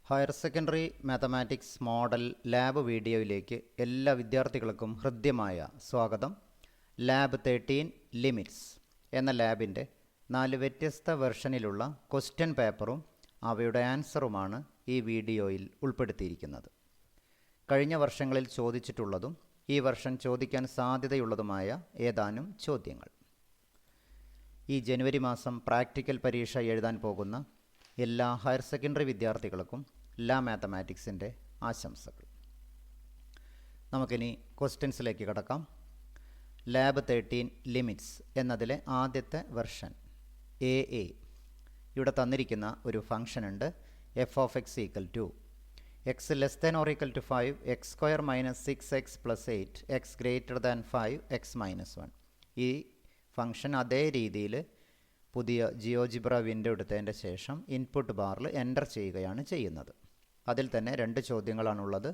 Higher secondary mathematics model lab വീഡിയോയിലേക്ക് എല്ലാ വിദ്യാർത്ഥികൾക്കും ഹൃദ്യമായ സ്വാഗതം. ലാബ് 13 ലിമിറ്റ്സ് എന്ന ലാബിൻ്റെ 4 വ്യത്യസ്ത വെർഷനിലുള്ള ക്വസ്റ്റ്യൻ പേപ്പറും അവയുടെ ആൻസറുമാണ് ഈ വീഡിയോയിൽ ഉൾപ്പെടുത്തിയിരിക്കുന്നത്. കഴിഞ്ഞ വർഷങ്ങളിൽ ചോദിച്ചിട്ടുള്ളതും ഈ വർഷം ചോദിക്കാൻ സാധ്യതയുള്ളതുമായ ഏതാനും ചോദ്യങ്ങൾ. ഈ ജനുവരി മാസം പ്രാക്ടിക്കൽ പരീക്ഷ എഴുതാൻ പോകുന്ന എല്ലാ ഹയർ സെക്കൻഡറി വിദ്യാർത്ഥികൾക്കും മാത്തമാറ്റിക്സിൻ്റെ ആശംസകൾ. നമുക്കിനി ക്വസ്റ്റ്യൻസിലേക്ക് കടക്കാം. ലാബ് 13 ലിമിറ്റ്സ് എന്നതിലെ ആദ്യത്തെ വെർഷൻ AA. ഇവിടെ തന്നിരിക്കുന്ന ഒരു ഫംഗ്ഷൻ ഉണ്ട്. f of x equal to x less than or equal to 5 x square minus 6x plus 8 x greater than 5 x minus 1. ഈ ഫംഗ്ഷൻ അതേ രീതിയിൽ പുതിയ ജിയോജിബ്ര വിൻഡോ എടുത്തതിൻ്റെ ശേഷം ഇൻപുട്ട് ബാറിൽ എൻ്റർ ചെയ്യുകയാണ് ചെയ്യുന്നത്. അതിൽ തന്നെ 2 ചോദ്യങ്ങളാണുള്ളത്.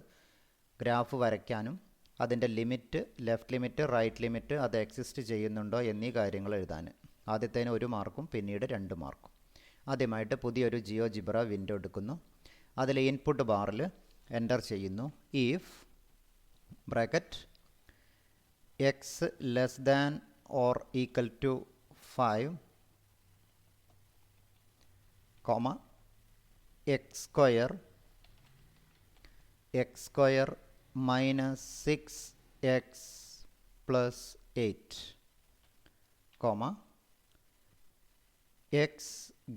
ഗ്രാഫ് വരയ്ക്കാനും അതിൻ്റെ limit, left limit, right limit അത് എക്സിസ്റ്റ് ചെയ്യുന്നുണ്ടോ എന്നീ കാര്യങ്ങൾ എഴുതാൻ. ആദ്യത്തേന് 1 മാർക്കും പിന്നീട് 2 മാർക്കും. ആദ്യമായിട്ട് പുതിയൊരു ജിയോജിബ്ര വിൻഡോ എടുക്കുന്നു. അതിൽ ഇൻപുട്ട് ബാറിൽ എൻ്റർ ചെയ്യുന്നു if bracket x less than or equal to 5 comma x square minus 6x plus 8 comma x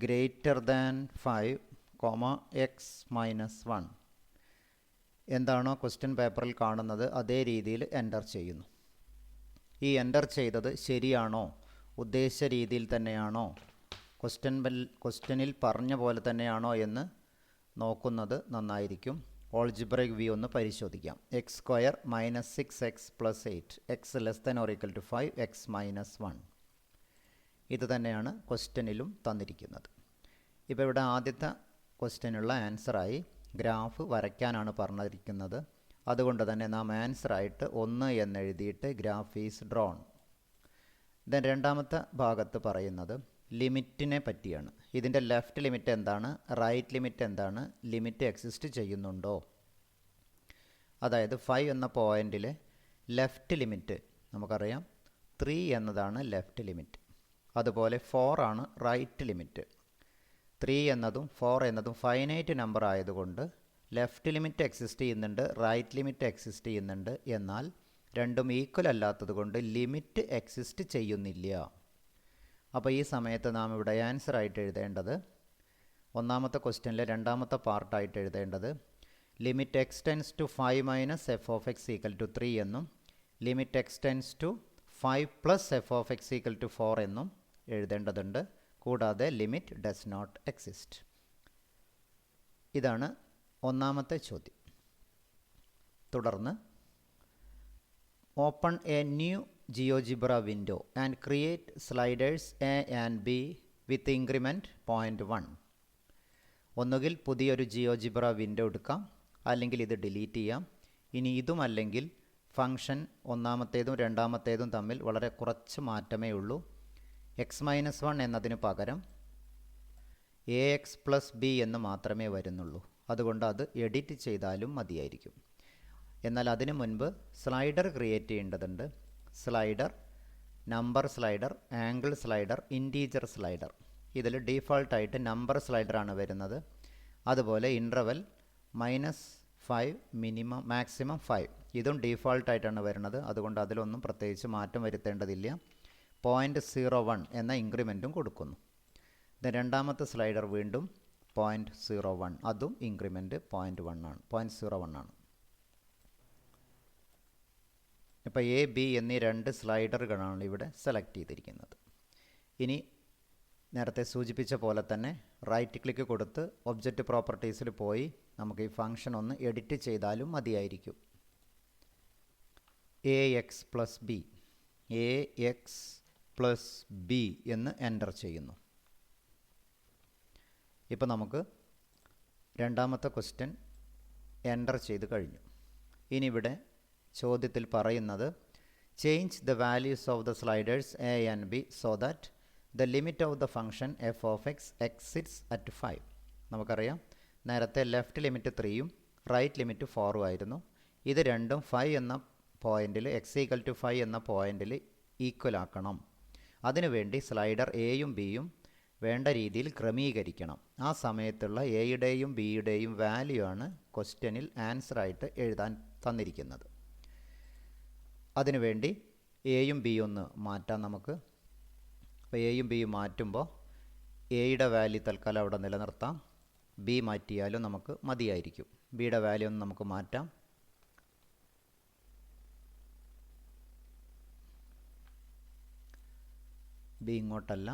greater than 5 comma x minus 1. എന്താണോ ക്വസ്റ്റ്യൻ പേപ്പറിൽ കാണുന്നത് അതേ രീതിയിൽ എൻ്റർ ചെയ്യുന്നു. ഈ എൻ്റർ ചെയ്തത് ശരിയാണോ, ഉദ്ദേശിച്ച രീതിയിൽ തന്നെയാണോ, ക്വസ്റ്റ്യനിൽ പറഞ്ഞ പോലെ തന്നെയാണോ എന്ന് നോക്കുന്നത് നന്നായിരിക്കും. ഓൾജിബ്രൈക് വ്യൂ ഒന്ന് പരിശോധിക്കാം. X square minus 6x plus 8 x less than or equal to 5 x minus 1. ഇത് തന്നെയാണ് ക്വസ്റ്റ്യനിലും തന്നിരിക്കുന്നത്. ഇപ്പോൾ ഇവിടെ ആദ്യത്തെ ക്വസ്റ്റ്യനുള്ള ആൻസറായി ഗ്രാഫ് വരയ്ക്കാനാണ് പറഞ്ഞിരിക്കുന്നത്. അതുകൊണ്ട് തന്നെ നാം ആൻസറായിട്ട് 1 എന്നെഴുതിയിട്ട് ഗ്രാഫ് ഈസ് ഡ്രോൺ. ദെൻ രണ്ടാമത്തെ ഭാഗത്ത് പറയുന്നത് ലിമിറ്റിനെ പറ്റിയാണ്. ഇതിൻ്റെ ലെഫ്റ്റ് ലിമിറ്റ് എന്താണ്, റൈറ്റ് ലിമിറ്റ് എന്താണ്, ലിമിറ്റ് എക്സിസ്റ്റ് ചെയ്യുന്നുണ്ടോ. അതായത് 5 എന്ന പോയിൻറ്റിലെ ലെഫ്റ്റ് ലിമിറ്റ് നമുക്കറിയാം 3 എന്നതാണ് ലെഫ്റ്റ് ലിമിറ്റ്. അതുപോലെ 4 ആണ് റൈറ്റ് ലിമിറ്റ്. 3 എന്നതും 4 എന്നതും ഫൈനൈറ്റ് നമ്പർ ആയതുകൊണ്ട് ലെഫ്റ്റ് ലിമിറ്റ് എക്സിസ്റ്റ് ചെയ്യുന്നുണ്ട്, റൈറ്റ് ലിമിറ്റ് എക്സിസ്റ്റ് ചെയ്യുന്നുണ്ട്. എന്നാൽ രണ്ടും ഈക്വൽ അല്ലാത്തത് കൊണ്ട് ലിമിറ്റ് എക്സിസ്റ്റ് ചെയ്യുന്നില്ല. അപ്പോൾ ഈ സമയത്ത് നാം ഇവിടെ ആൻസറായിട്ട് എഴുതേണ്ടത്, ഒന്നാമത്തെ ക്വസ്റ്റ്യനിലെ രണ്ടാമത്തെ പാർട്ടായിട്ട് എഴുതേണ്ടത് limit x tends to 5 minus f of x equal to 3 എന്നും limit x tends to 5 plus f of x equal to 4 എന്നും എഴുതേണ്ടതുണ്ട്. കൂടാതെ ലിമിറ്റ് ഡസ് നോട്ട് എക്സിസ്റ്റ്. ഇതാണ് ഒന്നാമത്തെ ചോദ്യം. തുടർന്ന് open A new GeoGebra window and create sliders A and B with increment 0.1. ഒന്നുകിൽ പുതിയൊരു ജിയോജിബ്ര വിൻഡോ എടുക്കാം, അല്ലെങ്കിൽ ഇത് ഡിലീറ്റ് ചെയ്യാം. ഇനി ഇതും അല്ലെങ്കിൽ ഫംഗ്ഷൻ ഒന്നാമത്തേതും രണ്ടാമത്തേതും തമ്മിൽ വളരെ കുറച്ച് മാറ്റമേ ഉള്ളൂ. x-1 എന്നതിന് പകരം ax പ്ലസ് b എന്ന് മാത്രമേ വരുന്നുള്ളൂ. അതുകൊണ്ട് അത് എഡിറ്റ് ചെയ്താലും മതിയായിരിക്കും. എന്നാൽ അതിനു മുൻപ് സ്ലൈഡർ ക്രിയേറ്റ് ചെയ്യേണ്ടതുണ്ട്. Slider, number slider, angle slider, integer slider. ഇതിൽ ഡീഫോൾട്ടായിട്ട് നമ്പർ സ്ലൈഡറാണ് വരുന്നത്. അതുപോലെ ഇൻ്റർവൽ -5 മിനിമം മാക്സിമം 5 ഇതും ഡീഫോൾട്ടായിട്ടാണ് വരുന്നത്. അതുകൊണ്ട് അതിലൊന്നും പ്രത്യേകിച്ച് മാറ്റം വരുത്തേണ്ടതില്ല. 0.01 എന്ന ഇൻക്രിമെൻറ്റും കൊടുക്കുന്നു. ഇത് രണ്ടാമത്തെ സ്ലൈഡർ വീണ്ടും 0.01, അതും ഇൻക്രിമെൻറ്റ് 0.1 ആണ്. ഇപ്പോൾ എ ബി എന്നീ 2 സ്ലൈഡറുകളാണ് ഇവിടെ സെലക്ട് ചെയ്തിരിക്കുന്നത്. ഇനി നേരത്തെ സൂചിപ്പിച്ച പോലെ തന്നെ റൈറ്റ് ക്ലിക്ക് കൊടുത്ത് ഒബ്ജക്റ്റ് പ്രോപ്പർട്ടീസിൽ പോയി നമുക്ക് ഈ ഫംഗ്ഷൻ ഒന്ന് എഡിറ്റ് ചെയ്താലും മതിയായിരിക്കും. AX പ്ലസ് ബി എന്ന് എൻ്റർ ചെയ്യുന്നു. ഇപ്പോൾ നമുക്ക് രണ്ടാമത്തെ ക്വസ്റ്റ്യൻ എൻ്റർ ചെയ്ത് കഴിഞ്ഞു. ഇനി ഇവിടെ ചോദ്യത്തിൽ പറയുന്നത് change the values of the sliders A and b so that the limit of the function F of X exits at 5. നമുക്കറിയാം നേരത്തെ ലെഫ്റ്റ് ലിമിറ്റ് 3ഉം റൈറ്റ് ലിമിറ്റ് 4ഉം ആയിരുന്നു. ഇത് രണ്ടും 5 എന്ന പോയിന്റിൽ x=5 എന്ന പോയിന്റിൽ ഈക്വൽ ആക്കണം. അതിനുവേണ്ടി സ്ലൈഡർ എയും ബിയും വേണ്ട രീതിയിൽ ക്രമീകരിക്കണം. ആ സമയത്തുള്ള എയുടെയും ബിയുടെയും വാല്യൂ ആണ് ക്വസ്റ്റ്യനിൽ ആൻസറായിട്ട് എഴുതാൻ തന്നിരിക്കുന്നത്. അതിനുവേണ്ടി എയും ബിയും ഒന്ന് മാറ്റാം നമുക്ക്. അപ്പോൾ എയും ബിയും മാറ്റുമ്പോൾ എയുടെ വാല്യൂ തൽക്കാലം അവിടെ നിലനിർത്താം. ബി മാറ്റിയാലും നമുക്ക് മതിയായിരിക്കും. ബിയുടെ വാല്യൂ ഒന്ന് നമുക്ക് മാറ്റാം. ബി ഇങ്ങോട്ടല്ല,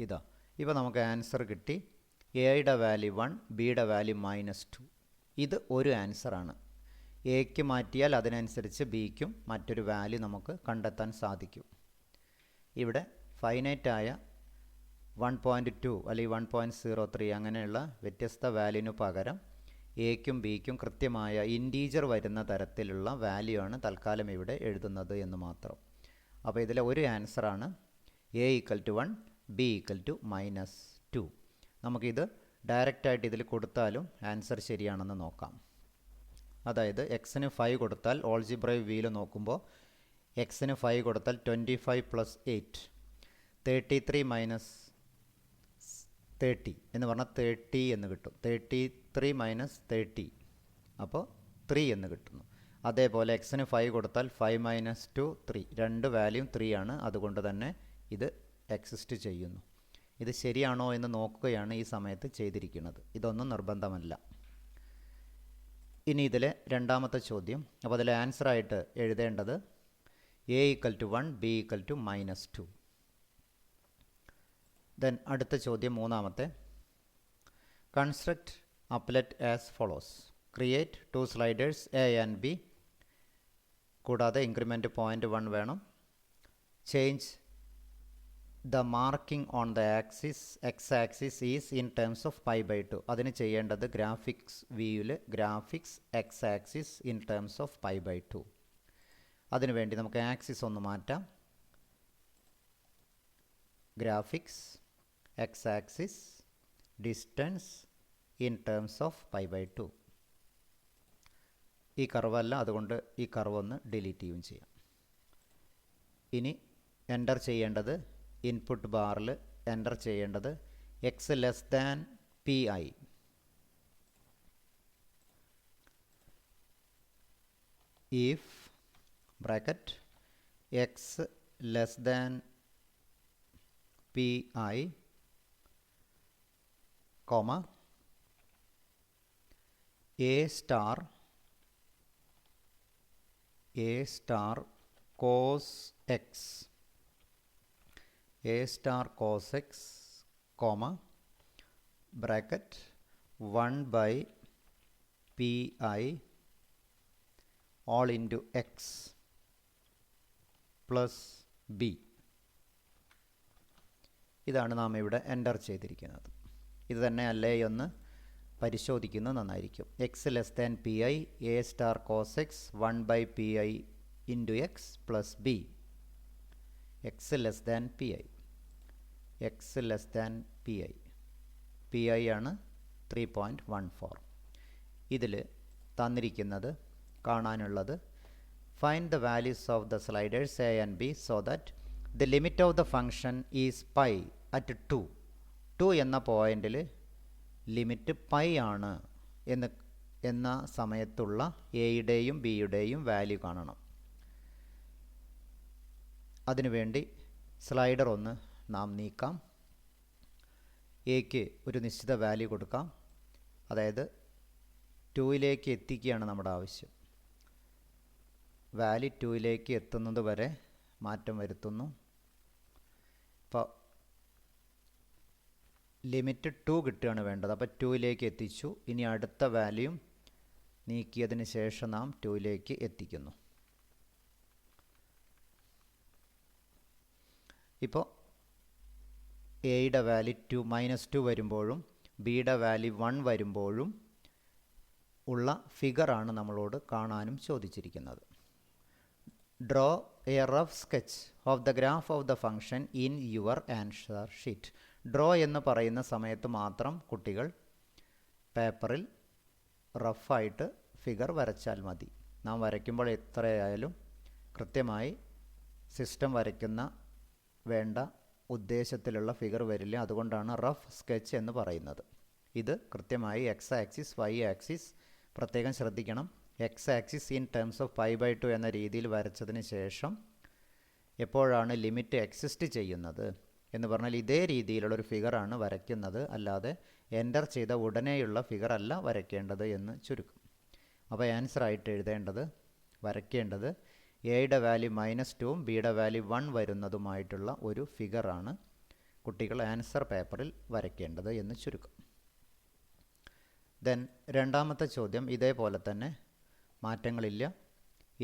ഇതാ. ഇപ്പോൾ നമുക്ക് ആൻസർ കിട്ടി. എയുടെ വാല്യൂ 1, ബിയുടെ വാല്യൂ -2. ഇത് ഒരു ആൻസറാണ്. എക്ക് മാറ്റിയാൽ അതിനനുസരിച്ച് ബിക്കും മറ്റൊരു വാല്യൂ നമുക്ക് കണ്ടെത്താൻ സാധിക്കും. ഇവിടെ ഫൈനൈറ്റായ 1.2 അല്ലെങ്കിൽ 1.03 അങ്ങനെയുള്ള വ്യത്യസ്ത വാല്യൂവിന് പകരം എക്കും ബിക്കും കൃത്യമായ ഇൻറ്റീജർ വരുന്ന തരത്തിലുള്ള വാല്യൂ ആണ് തൽക്കാലം ഇവിടെ എഴുതുന്നത് എന്ന് മാത്രം. അപ്പോൾ ഇതിലെ ഒരു ആൻസറാണ് a=1, b=-2. നമുക്കിത് ഡയറക്റ്റായിട്ട് ഇതിൽ കൊടുത്താലും ആൻസർ ശരിയാണെന്ന് നോക്കാം. അതായത് എക്സിന് 5 കൊടുത്താൽ ഓൾജിബ്രൈവ് വ്യൂവിൽ നോക്കുമ്പോൾ എക്സിന് 5 കൊടുത്താൽ 25 + 8 33 - 30 എന്ന് പറഞ്ഞാൽ 30 എന്ന് കിട്ടും. 33 - 30 അപ്പോൾ 3 എന്ന് കിട്ടുന്നു. അതേപോലെ എക്സിന് 5 കൊടുത്താൽ 5 - 2 3. രണ്ട് വാല്യൂം 3 ആണ്. അതുകൊണ്ട് തന്നെ ഇത് എക്സിസ്റ്റ് ചെയ്യുന്നു. ഇത് ശരിയാണോ എന്ന് നോക്കുകയാണ് ഈ സമയത്ത് ചെയ്തിരിക്കുന്നത്. ഇതൊന്നും നിർബന്ധമല്ല. ഇനി ഇതിലെ രണ്ടാമത്തെ ചോദ്യം. അപ്പോൾ അതിലെ ആൻസറായിട്ട് എഴുതേണ്ടത് a=1, b=-2. ദെൻ അടുത്ത ചോദ്യം മൂന്നാമത്തെ. Construct applet as follows. Create 2 sliders A and B. കൂടാതെ ഇൻക്രിമെൻറ്റ് 0.1 വേണം. Change the marking on the axis x axis is in terms of π/2. അതിന് ചെയ്യേണ്ടത് ഗ്രാഫിക്സ് വ്യൂവിൽ graphics x axis in terms of π/2. അതിനുവേണ്ടി നമുക്ക് ആക്സിസ് ഒന്ന് മാറ്റാം. Graphics x axis distance in terms of π/2. ഈ കർവല്ല, അതുകൊണ്ട് ഈ കർവ് ഒന്ന് ഡിലീറ്റ് ചെയ്യുകയും ചെയ്യാം. ഇനി എൻ്റർ ചെയ്യേണ്ടത് ഇൻപുട്ട് ബാറിൽ എൻ്റർ ചെയ്യേണ്ടത് x<pi. if bracket x<pi, comma a star cos x, a star cos x, comma bracket 1/pi all into x plus b. ഇതാണ് നാം ഇവിടെ എൻ്റർ ചെയ്തിരിക്കുന്നത്. ഇത് തന്നെ അല്ലേ എന്ന് പരിശോധിക്കുന്നത് നന്നായിരിക്കും. x pi, a star cos x 1/pi into x plus b. x pi, x>pi, pi ആണ് 3.14. ഇതിൽ തന്നിരിക്കുന്നത് കാണാനുള്ളത് find the values of the sliders a and b so that the limit of the function is pi at 2 എന്ന പോയിന്റിൽ limit pi ആണ് എന്ന സമയത്തുള്ള എയുടെയും ബിയുടെയും വാല്യൂ കാണണം. അതിനുവേണ്ടി സ്ലൈഡർ ഒന്ന് നാം നീക്കാം. എക്ക് ഒരു നിശ്ചിത വാല്യൂ കൊടുക്കാം. അതായത് 2ലേക്ക് എത്തിക്കുകയാണ് നമ്മുടെ ആവശ്യം. വാല്യൂ 2ലേക്ക് എത്തുന്നത് വരെ മാറ്റം വരുത്തുന്നു. ഇപ്പോൾ ലിമിറ്റ് 2 കിട്ടുകയാണ് വേണ്ടത്. അപ്പോൾ 2ലേക്ക് എത്തിച്ചു. ഇനി അടുത്ത വാല്യൂം നീക്കിയതിന് ശേഷം നാം 2ലേക്ക് എത്തിക്കുന്നു. ഇപ്പോൾ എയുടെ വാല്യൂ -2 വരുമ്പോഴും ബിയുടെ വാല്യൂ 1 വരുമ്പോഴും ഉള്ള ഫിഗറാണ് നമ്മളോട് കാണാനും ചോദിച്ചിരിക്കുന്നത്. Draw A rough sketch of the graph of the function in your answer sheet. Draw എന്ന് പറയുന്ന സമയത്ത് മാത്രം കുട്ടികൾ പേപ്പറിൽ റഫായിട്ട് ഫിഗർ വരച്ചാൽ മതി. നാം വരയ്ക്കുമ്പോൾ എത്രയായാലും കൃത്യമായി സിസ്റ്റം വരയ്ക്കുന്ന വേണ്ട ഉദ്ദേശത്തിലുള്ള ഫിഗർ വരില്ല. അതുകൊണ്ടാണ് റഫ് സ്കെച്ച് എന്ന് പറയുന്നത്. ഇത് കൃത്യമായി എക്സ് ആക്സിസ് വൈ ആക്സിസ് പ്രത്യേകം ശ്രദ്ധിക്കണം. X axis in terms of π/2 എന്ന രീതിയിൽ വരച്ചതിന് ശേഷം എപ്പോഴാണ് ലിമിറ്റ് എക്സിസ്റ്റ് ചെയ്യുന്നത് എന്ന് പറഞ്ഞാൽ ഇതേ രീതിയിലുള്ളൊരു ഫിഗറാണ് വരയ്ക്കുന്നത്, അല്ലാതെ എൻ്റർ ചെയ്ത ഉടനെയുള്ള ഫിഗർ അല്ല വരയ്ക്കേണ്ടത് എന്ന് ചുരുക്കം. അപ്പോൾ ആൻസറായിട്ട് എഴുതേണ്ടത് വരയ്ക്കേണ്ടത് എയുടെ വാല്യൂ -2ഉം ബിയുടെ വാല്യൂ 1 വരുന്നതുമായിട്ടുള്ള ഒരു ഫിഗറാണ് കുട്ടികൾ ആൻസർ പേപ്പറിൽ വരയ്ക്കേണ്ടത് എന്ന് ചുരുക്കം. ദെൻ രണ്ടാമത്തെ ചോദ്യം ഇതേപോലെ തന്നെ മാറ്റങ്ങളില്ല.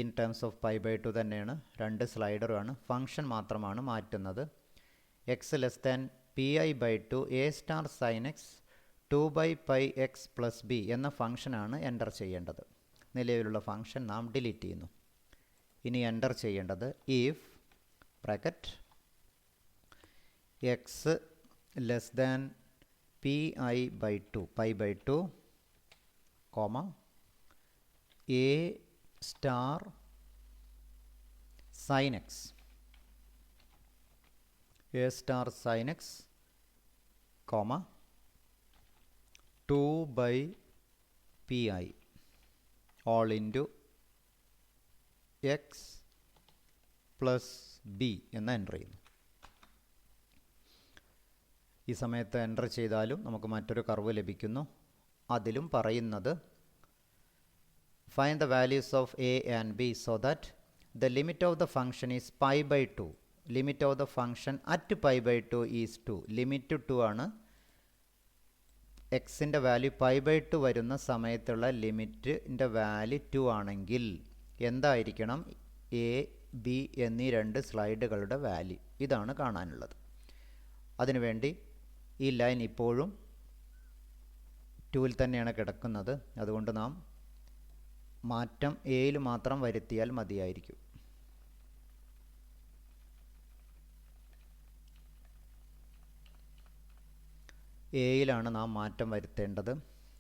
ഇൻ ടേംസ് ഓഫ് π/2 തന്നെയാണ്. 2 സ്ലൈഡറുമാണ്. ഫംഗ്ഷൻ മാത്രമാണ് മാറ്റുന്നത്. X less than pi/2 a star sine x 2/πx plus b എന്ന ഫംഗ്ഷനാണ് എൻ്റർ ചെയ്യേണ്ടത്. നിലവിലുള്ള ഫംഗ്ഷൻ നാം ഡിലീറ്റ് ചെയ്യുന്നു. ഇനി എൻ്റർ ചെയ്യേണ്ടത് if bracket x less than π/2 comma a star sine x comma 2/pi whole into x plus b എന്ന് enter ചെയ്യുന്നു. ഈ സമയത്ത് എൻ്റർ ചെയ്താലും നമുക്ക് മറ്റൊരു കർവ് ലഭിക്കുന്നു. അതിലും പറയുന്നത് find the values of a and b so that the limit of the function is π/2. Limit of the function at π/2 is 2. Limit 2 ആണ്. എക്സിൻ്റെ വാല്യൂ π/2 വരുന്ന സമയത്തുള്ള ലിമിറ്റിൻ്റെ വാല്യൂ 2 ആണെങ്കിൽ എന്തായിരിക്കണം എ ബി എന്നീ 2 സ്ലൈഡുകളുടെ വാല്യൂ? ഇതാണ് കാണാനുള്ളത്. അതിനുവേണ്ടി ഈ ലൈൻ ഇപ്പോഴും 2ൽ തന്നെയാണ് കിടക്കുന്നത്. അതുകൊണ്ട് നാം മാറ്റം എയിൽ മാത്രം വരുത്തിയാൽ മതിയായിരിക്കും. എയിലാണ് നാം മാറ്റം വരുത്തേണ്ടത്.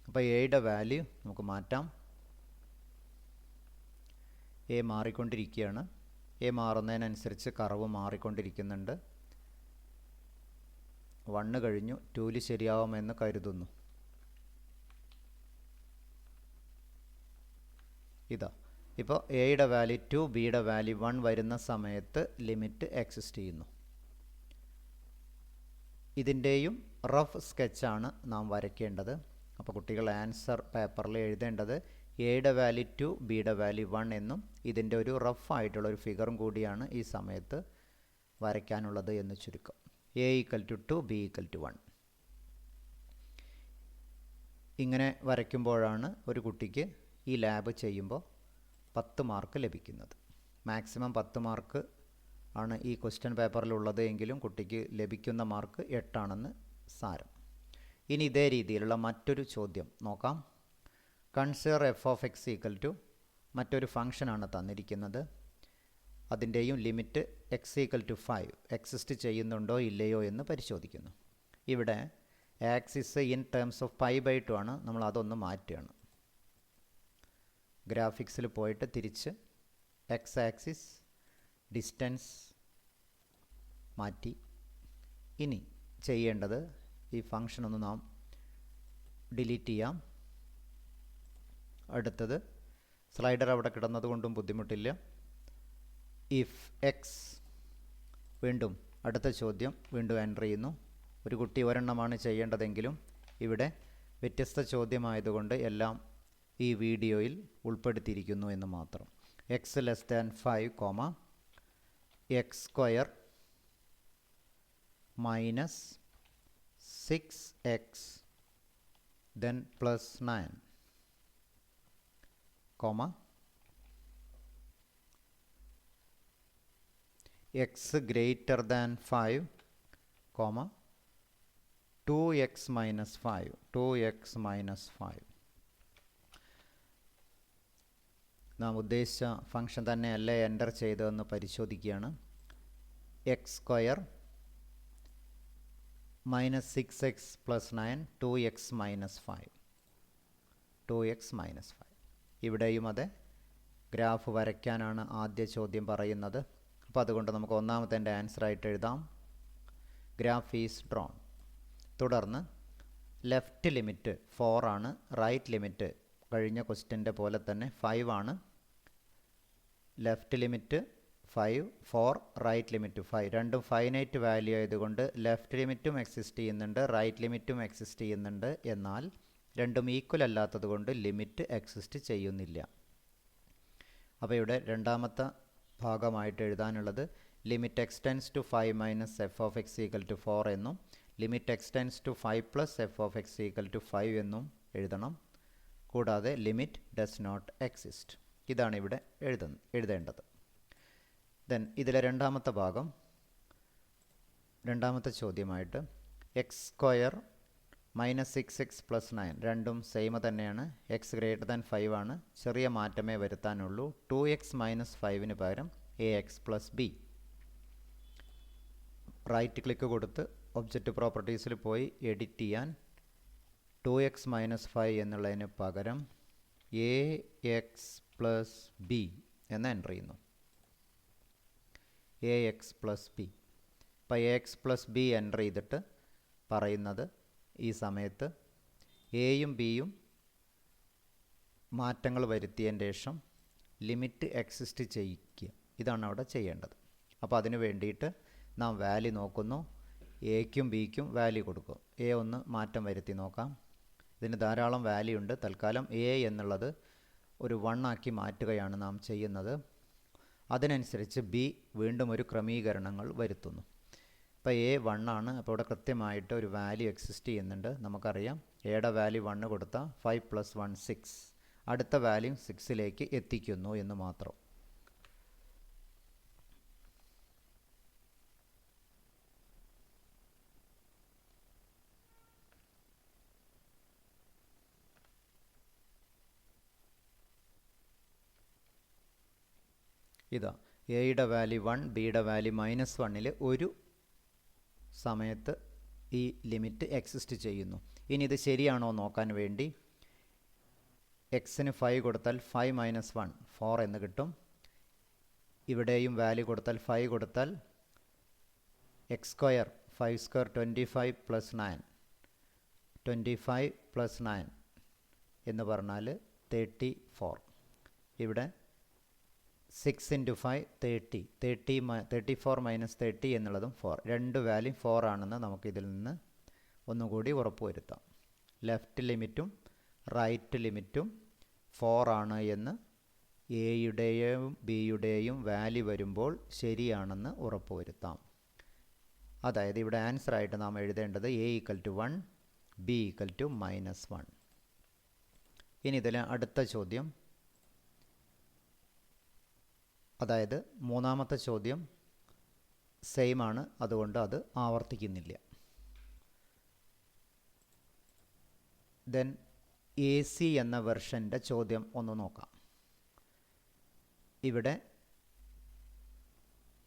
അപ്പോൾ എയുടെ വാല്യൂ നമുക്ക് മാറ്റാം. എ മാറിക്കൊണ്ടിരിക്കുകയാണ്. എ മാറുന്നതിനനുസരിച്ച് കർവ് മാറിക്കൊണ്ടിരിക്കുന്നുണ്ട്. 1 കഴിഞ്ഞു. 2ൽ ശരിയാവുമെന്ന് കരുതുന്നു. ഇതാ ഇപ്പോൾ എയുടെ വാല്യൂ 2 ബിയുടെ വാല്യൂ 1 വരുന്ന സമയത്ത് ലിമിറ്റ് എക്സിസ്റ്റ് ചെയ്യുന്നു. ഇതിൻ്റെയും റഫ് സ്കെച്ചാണ് നാം വരയ്ക്കേണ്ടത്. അപ്പോൾ കുട്ടികൾ ആൻസർ പേപ്പറിൽ എഴുതേണ്ടത് എയുടെ വാല്യൂ 2 ബിയുടെ വാല്യൂ 1 എന്നും ഇതിൻ്റെ ഒരു റഫ് ആയിട്ടുള്ള ഒരു ഫിഗറും കൂടിയാണ് ഈ സമയത്ത് വരയ്ക്കാനുള്ളത് എന്ന് ചുരുക്കം. a = 2 b = 1. ഇങ്ങനെ വരയ്ക്കുമ്പോഴാണ് ഒരു കുട്ടിക്ക് ഈ ലാബ് ചെയ്യുമ്പോൾ 10 മാർക്ക് ലഭിക്കുന്നത്. മാക്സിമം 10 മാർക്ക് ആണ് ഈ ക്വസ്റ്റ്യൻ പേപ്പറിലുള്ളത് എങ്കിലും കുട്ടിക്ക് ലഭിക്കുന്ന മാർക്ക് 8 ആണെന്ന് സാരം. ഇനി ഇതേ രീതിയിലുള്ള മറ്റൊരു ചോദ്യം നോക്കാം. കൺസിഡർ f of x = മറ്റൊരു ഫംഗ്ഷനാണ് തന്നിരിക്കുന്നത്. അതിൻ്റെയും ലിമിറ്റ് x = 5 എക്സിസ്റ്റ് ചെയ്യുന്നുണ്ടോ ഇല്ലയോ എന്ന് പരിശോധിക്കുന്നു. ഇവിടെ ആക്സിസ് ഇൻ ടേംസ് ഓഫ് π/2 ആണ്. നമ്മൾ അതൊന്ന് മാറ്റുകയാണ്. ഗ്രാഫിക്സിൽ പോയിട്ട് തിരിച്ച് എക്സ് ആക്സിസ് ഡിസ്റ്റൻസ് മാറ്റി. ഇനി ചെയ്യേണ്ടത് ഈ ഫംഗ്ഷൻ ഒന്ന് നാം ഡിലീറ്റ് ചെയ്യാം. അടുത്തത് സ്ലൈഡർ അവിടെ കിടന്നതുകൊണ്ടും ബുദ്ധിമുട്ടില്ല. ഇഫ് എക്സ് വീണ്ടും അടുത്ത ചോദ്യം വീണ്ടും എൻ്റർ ചെയ്യുന്നു. ഒരു കുട്ടി ഒരെണ്ണമാണ് ചെയ്യേണ്ടതെങ്കിലും ഇവിടെ വ്യത്യസ്ത ചോദ്യമായതുകൊണ്ട് എല്ലാം ഈ വീഡിയോയിൽ ഉൾപ്പെടുത്തിയിരിക്കുന്നു എന്ന് മാത്രം. X less than 5 comma x² minus 6x then plus 9 comma x greater than 5 comma 2x minus 5 നാം ഉദ്ദേശിച്ച ഫംഗ്ഷൻ തന്നെയല്ലേ എൻ്റർ ചെയ്തതെന്ന് പരിശോധിക്കുകയാണ്. X square minus 6x plus 9 2x minus 5 2x minus 5. ഇവിടെയും അതെ, ഗ്രാഫ് വരയ്ക്കാനാണ് ആദ്യ ചോദ്യം പറയുന്നത്. അപ്പോൾ അതുകൊണ്ട് നമുക്ക് ഒന്നാമത്തെ ആൻസർ ആയിട്ട് എഴുതാം ഗ്രാഫ് ഈസ് ഡ്രോൺ. തുടർന്ന് ലെഫ്റ്റ് ലിമിറ്റ് 4 ആണ്, റൈറ്റ് ലിമിറ്റ് കഴിഞ്ഞ ക്വസ്റ്റ്യൻ്റെ പോലെ തന്നെ 5 ആണ്. ലെഫ്റ്റ് ലിമിറ്റ് 5, 4, റൈറ്റ് ലിമിറ്റ് 5, രണ്ടും ഫൈനൈറ്റ് വാല്യൂ ആയതുകൊണ്ട് ലെഫ്റ്റ് ലിമിറ്റും എക്സിസ്റ്റ് ചെയ്യുന്നുണ്ട്, റൈറ്റ് ലിമിറ്റും എക്സിസ്റ്റ് ചെയ്യുന്നുണ്ട്. എന്നാൽ രണ്ടും ഈക്വൽ അല്ലാത്തത് കൊണ്ട് ലിമിറ്റ് എക്സിസ്റ്റ് ചെയ്യുന്നില്ല. അപ്പോൾ ഇവിടെ രണ്ടാമത്തെ ഭാഗമായിട്ട് എഴുതാനുള്ളത് limit x tends to 5 minus f of x equal to 4 എന്നും limit x tends to 5 plus f of x equal to 5 എന്നും എഴുതണം. കൂടാതെ ലിമിറ്റ് ഡസ് നോട്ട് എക്സിസ്റ്റ്. ഇതാണ് ഇവിടെ എഴുതേണ്ടത്. ദെൻ ഇതിലെ രണ്ടാമത്തെ ഭാഗം, രണ്ടാമത്തെ ചോദ്യമായിട്ട് x square minus 6x plus 9 രണ്ടും സെയിം തന്നെയാണ്. എക്സ് ഗ്രേറ്റർ ദാൻ 5 ആണ്, ചെറിയ മാറ്റമേ വരുത്താനുള്ളൂ. 2x മൈനസ് 5ന് പകരം ax plus b. Right click കൊടുത്ത് ഒബ്ജക്റ്റ് പ്രോപ്പർട്ടീസിൽ പോയി എഡിറ്റ് ചെയ്യാൻ 2x മൈനസ് 5 എന്നുള്ളതിന് പകരം ax പ്ലസ് ബി എന്ന് എൻ്റർ ചെയ്യുന്നു. ax plus b. അപ്പോൾ ax പ്ലസ് ബി എൻ്റർ ചെയ്തിട്ട് പറയുന്നത് ഈ സമയത്ത് എയും ബിയും മാറ്റങ്ങൾ വരുത്തിയതിന് ശേഷം ലിമിറ്റ് എക്സിസ്റ്റ് ചെയ്യിക്കുക. ഇതാണ് അവിടെ ചെയ്യേണ്ടത്. അപ്പോൾ അതിന് വേണ്ടിയിട്ട് നാം വാല്യൂ നോക്കുന്നു. എക്കും ബിക്കും വാല്യൂ കൊടുക്കും. എ ഒന്ന് മാറ്റം വരുത്തി നോക്കാം. ഇതിന് ധാരാളം വാല്യൂ ഉണ്ട്. തൽക്കാലം എ എന്നുള്ളത് ഒരു 1 ആക്കി മാറ്റുകയാണ് നാം ചെയ്യുന്നത്. അതിനനുസരിച്ച് ബി വീണ്ടും ഒരു ക്രമീകരണങ്ങൾ വരുത്തുന്നു. ഇപ്പോൾ എ 1 ആണ്. അപ്പോൾ ഇവിടെ കൃത്യമായിട്ട് ഒരു വാല്യൂ എക്സിസ്റ്റ് ചെയ്യുന്നുണ്ട്. നമുക്കറിയാം എയുടെ വാല്യൂ 1 കൊടുത്താൽ 5 പ്ലസ് 1 6, അടുത്ത വാല്യൂ 6ലേക്ക് എത്തിക്കുന്നു എന്ന് മാത്രം. ഇതാ എയുടെ വാല്യൂ 1, ബിയുടെ വാല്യൂ -1ൽ ഒരു സമയത്ത് ഈ ലിമിറ്റ് എക്സിസ്റ്റ് ചെയ്യുന്നു. ഇനി ഇത് ശരിയാണോ നോക്കാൻ വേണ്ടി എക്സിന് 5 കൊടുത്താൽ 5 മൈനസ് 1 4 എന്ന് കിട്ടും. ഇവിടെയും വാല്യൂ കൊടുത്താൽ 5 കൊടുത്താൽ X square 5 square 25 plus 9 25 plus 9 എന്ന് പറഞ്ഞാൽ 34. ഇവിടെ 6 ഇൻറ്റു 5 30, 34 മൈനസ് 30 എന്നുള്ളതും 4. രണ്ട് വാല്യൂ 4 ആണെന്ന് നമുക്കിതിൽ നിന്ന് ഒന്നുകൂടി ഉറപ്പുവരുത്താം. ലെഫ്റ്റ് ലിമിറ്റും റൈറ്റ് ലിമിറ്റും 4 ആണ് എന്ന് എയുടെയും ബിയുടെയും വാല്യൂ വരുമ്പോൾ ശരിയാണെന്ന് ഉറപ്പുവരുത്താം. അതായത് ഇവിടെ ആൻസർ ആയിട്ട് നാം എഴുതേണ്ടത് a equal to 1, b equal to -1. ഇനി ഇതിൽ അടുത്ത ചോദ്യം, അതായത് മൂന്നാമത്തെ ചോദ്യം സെയിം ആണ്, അതുകൊണ്ട് അത് ആവർത്തിക്കുന്നില്ല. ദെൻ എ സി എന്ന വെർഷൻ്റെ ചോദ്യം ഒന്ന് നോക്കാം. ഇവിടെ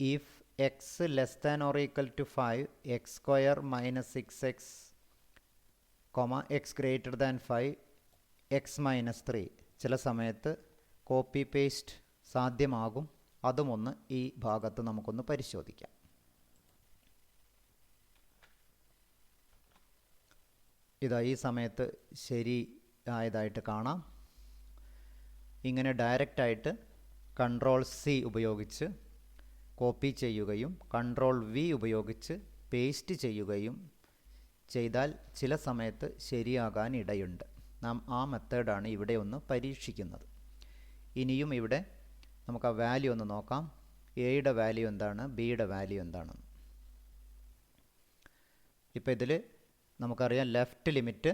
if x less than or equal to 5 x square minus 6x x greater than 5 x minus 3 ചില സമയത്ത് കോപ്പി പേസ്റ്റ് സാധ്യമാകും. അതുമൊന്ന് ഈ ഭാഗത്ത് നമുക്കൊന്ന് പരിശോധിക്കാം. ഇതാ ഈ സമയത്ത് ശരി ആയതായിട്ട് കാണാം. ഇങ്ങനെ ഡയറക്റ്റായിട്ട് Ctrl+C ഉപയോഗിച്ച് കോപ്പി ചെയ്യുകയും Ctrl+V ഉപയോഗിച്ച് പേസ്റ്റ് ചെയ്യുകയും ചെയ്താൽ ചില സമയത്ത് ശരിയാകാൻ ഇടയുണ്ട്. നാം ആ മെത്തേഡാണ് ഇവിടെ ഒന്ന് പരീക്ഷിക്കുന്നത്. ഇനിയും ഇവിടെ നമുക്ക് ആ വാല്യൂ ഒന്ന് നോക്കാം. എയുടെ വാല്യൂ എന്താണ്, ബിയുടെ വാല്യൂ എന്താണെന്ന്. ഇപ്പോൾ ഇതിൽ നമുക്കറിയാം ലെഫ്റ്റ് ലിമിറ്റ്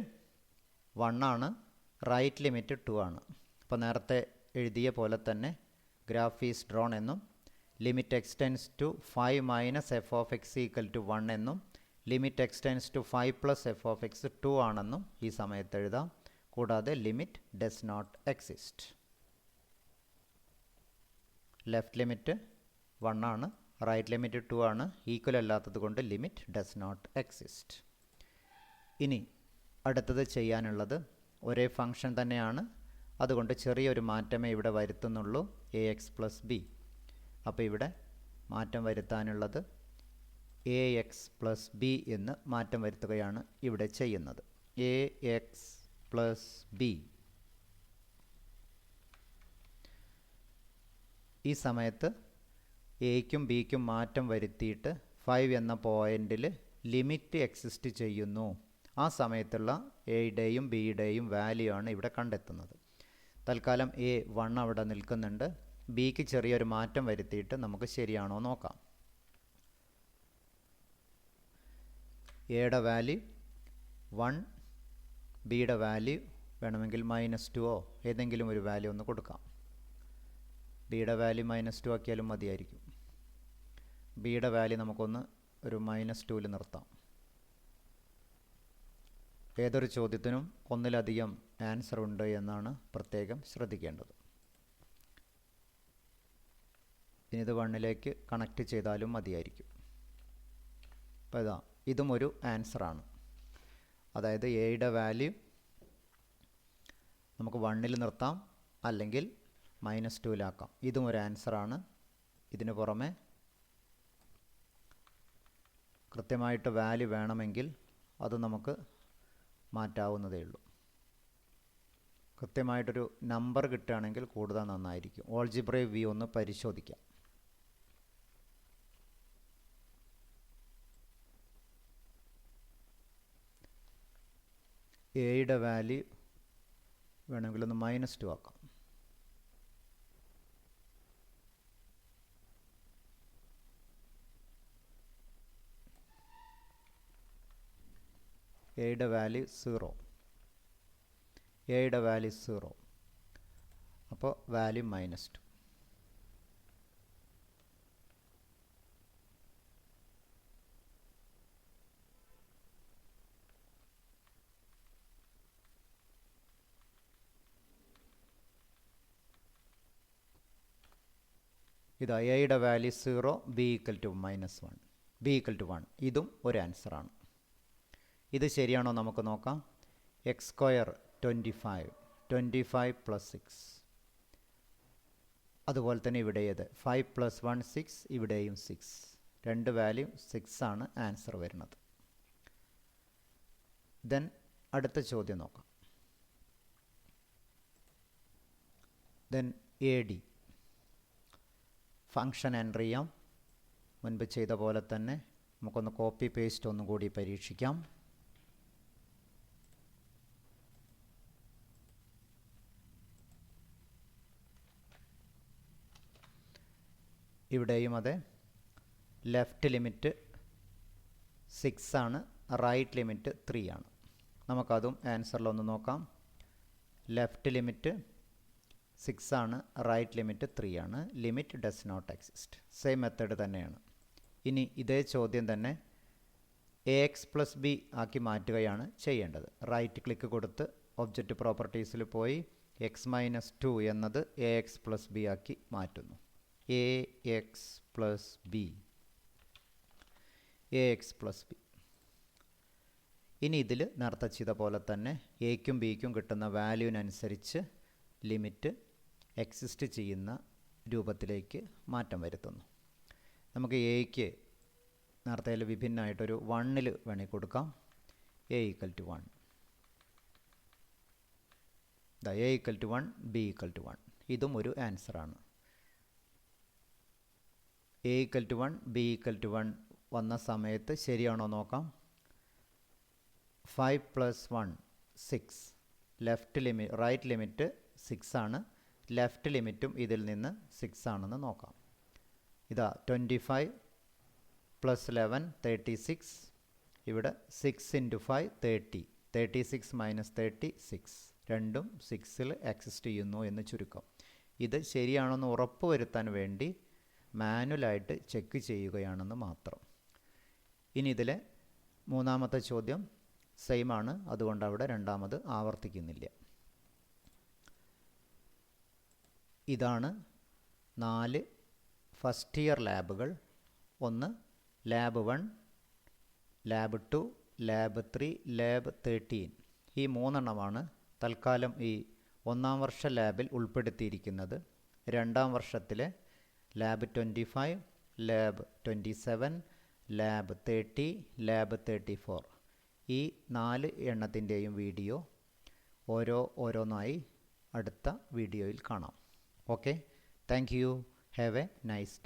1 ആണ്, റൈറ്റ് ലിമിറ്റ് 2 ആണ്. അപ്പോൾ നേരത്തെ എഴുതിയ പോലെ തന്നെ ഗ്രാഫ് ഈസ് ഡ്രോൺ എന്നും limit x tends to 5 minus f of x equal to 1 എന്നും limit x tends to 5 plus f of x 2 ആണെന്നും ഈ സമയത്ത് എഴുതാം. കൂടാതെ limit does not exist. Left limit 1 ആണ്, റൈറ്റ് ലിമിറ്റ് 2 ആണ്. ഈക്വൽ അല്ലാത്തത് കൊണ്ട് ലിമിറ്റ് ഡസ് നോട്ട് എക്സിസ്റ്റ്. ഇനി അടുത്തത് ചെയ്യാനുള്ളത് ഒരേ ഫംഗ്ഷൻ തന്നെയാണ്, അതുകൊണ്ട് ചെറിയൊരു മാറ്റമേ ഇവിടെ വരുത്തുന്നുള്ളൂ, എ എക്സ് പ്ലസ് ബി. അപ്പോൾ ഇവിടെ മാറ്റം വരുത്താനുള്ളത് എ എക്സ് പ്ലസ് ബി എന്ന് മാറ്റം വരുത്തുകയാണ് ഇവിടെ ചെയ്യുന്നത്. A X plus B. ഈ സമയത്ത് എയ്ക്കും ബിക്കും മാറ്റം വരുത്തിയിട്ട് 5 എന്ന പോയിന്റിൽ ലിമിറ്റ് എക്സിസ്റ്റ് ചെയ്യുന്നു. ആ സമയത്തുള്ള എയുടെയും ബിയുടെയും വാല്യൂ ആണ് ഇവിടെ കണ്ടെത്തുന്നത്. തൽക്കാലം എ 1 അവിടെ നിൽക്കുന്നുണ്ട്. ബിക്ക് ചെറിയൊരു മാറ്റം വരുത്തിയിട്ട് നമുക്ക് ശരിയാണോ നോക്കാം. എയുടെ വാല്യൂ 1, ബിയുടെ വാല്യൂ വേണമെങ്കിൽ -2 ഏതെങ്കിലും ഒരു വാല്യൂ ഒന്ന് കൊടുക്കാം. ബിയുടെ വാല്യൂ -2 ആക്കിയാലും മതിയായിരിക്കും. ബിയുടെ വാല്യൂ നമുക്കൊന്ന് ഒരു -2ൽ നിർത്താം. ഏതൊരു ചോദ്യത്തിനും ഒന്നിലധികം ആൻസർ ഉണ്ട് എന്നാണ് പ്രത്യേകം ശ്രദ്ധിക്കേണ്ടത്. ഇനി ഇത് 1ലേക്ക് കണക്റ്റ് ചെയ്താലും മതിയായിരിക്കും. അപ്പോൾ ഇതാ, ഇതും ഒരു ആൻസറാണ്. അതായത് എയുടെ വാല്യൂ നമുക്ക് 1ൽ നിർത്താം, അല്ലെങ്കിൽ -2ലാക്കാം. ഇതും ഒരു ആൻസറാണ്. ഇതിന് പുറമെ കൃത്യമായിട്ട് വാല്യൂ വേണമെങ്കിൽ അത് നമുക്ക് മാറ്റാവുന്നതേ ഉള്ളൂ. കൃത്യമായിട്ടൊരു നമ്പർ കിട്ടുകയാണെങ്കിൽ കൂടുതൽ നന്നായിരിക്കും. ഓൾജിബ്രൈക് വ്യൂ ഒന്ന് പരിശോധിക്കാം. എയുടെ വാല്യൂ വേണമെങ്കിൽ ഒന്ന് -2 ആക്കാം. എയുടെ വാല്യൂ 0. എയുടെ വാല്യൂ 0. അപ്പോൾ വാല്യൂ -2. ഇതാ എയുടെ value 0, b equal to -1, b equal to 1. ഇതും ഒരു ആൻസറാണ്. ഇത് ശരിയാണോ നമുക്ക് നോക്കാം. X square 25, 25 + 6. അതുപോലെ തന്നെ ഇവിടെ ഏത് 5 + 1 6, ഇവിടെയും 6. രണ്ട് വാല്യൂ 6 ആണ് ആൻസർ വരുന്നത്. ദെൻ അടുത്ത ചോദ്യം നോക്കാം. Then A D function enter ചെയ്യാം. മുൻപ് ചെയ്ത പോലെ തന്നെ നമുക്കൊന്ന് കോപ്പി പേസ്റ്റ് ഒന്നും കൂടി പരീക്ഷിക്കാം. ഇവിടെയും അതെ, ലെഫ്റ്റ് ലിമിറ്റ് 6 ആണ്, റൈറ്റ് ലിമിറ്റ് 3 ആണ്. നമുക്കതും ആൻസറിലൊന്ന് നോക്കാം. ലെഫ്റ്റ് ലിമിറ്റ് 6 ആണ്, റൈറ്റ് ലിമിറ്റ് 3 ആണ്. Limit does not exist. Same method തന്നെയാണ്. ഇനി ഇതേ ചോദ്യം തന്നെ എ എക്സ് പ്ലസ് ബി ആക്കി മാറ്റുകയാണ് ചെയ്യേണ്ടത്. റൈറ്റ് ക്ലിക്ക് കൊടുത്ത് ഒബ്ജക്റ്റ് പ്രോപ്പർട്ടീസിൽ പോയി x-2 എന്നത് എ എക്സ് പ്ലസ് ബി ആക്കി മാറ്റുന്നു. A X plus B, A X plus B. ഇനി ഇതിൽ നേരത്തെ ചെയ്ത പോലെ തന്നെ എക്കും ബിക്കും കിട്ടുന്ന വാല്യൂവിനനുസരിച്ച് ലിമിറ്റ് എക്സിസ്റ്റ് ചെയ്യുന്ന രൂപത്തിലേക്ക് മാറ്റം വരുത്തുന്നു. നമുക്ക് എയ്ക്ക് നേരത്തെ വിഭിന്നമായിട്ടൊരു 1ൽ വേണമെങ്കിൽ കൊടുക്കാം. A equal to 1. A equal to 1, b equal to 1. ഇതും ഒരു ആൻസറാണ്. A equal to 1, b equal to 1 വന്ന സമയത്ത് ശരിയാണോ നോക്കാം. 5 + 1 6. ലെഫ്റ്റ് ലിമിറ്റ്, റൈറ്റ് ലിമിറ്റ് 6 ആണ്. ലെഫ്റ്റ് ലിമിറ്റും ഇതിൽ നിന്ന് 6 ആണെന്ന് നോക്കാം. ഇതാ 25 + 11 36. ഇവിടെ 6 × 5 30. 36 - 30 6. രണ്ടും 6ൽ എക്സിസ്റ്റ് ചെയ്യുന്നു എന്ന് ചുരുക്കം. ഇത് ശരിയാണെന്ന് ഉറപ്പ് വരുത്താൻ വേണ്ടി മാനുവലായിട്ട് ചെക്ക് ചെയ്യുകയാണെന്ന് മാത്രം. ഇനി ഇതിലെ മൂന്നാമത്തെ ചോദ്യം സെയിം ആണ്, അതുകൊണ്ട് അവിടെ രണ്ടാമത് ആവർത്തിക്കുന്നില്ല. ഇതാണ് 4 ഫസ്റ്റ് ഇയർ ലാബുകൾ. ഒന്ന് ലാബ് 1, ലാബ് 2, ലാബ് 3, ലാബ് 13. ഈ 3 എണ്ണമാണ് തൽക്കാലം ഈ 1-ാം വർഷ ലാബിൽ ഉൾപ്പെടുത്തിയിരിക്കുന്നത്. 2-ാം വർഷത്തിലെ ലാബ് 25, ലാബ് 27, ലാബ് 30, ലാബ് 34. ഈ 4 എണ്ണത്തിൻ്റെയും വീഡിയോ ഓരോന്നായി അടുത്ത വീഡിയോയിൽ കാണാം. Okay, thank you. Have A nice day.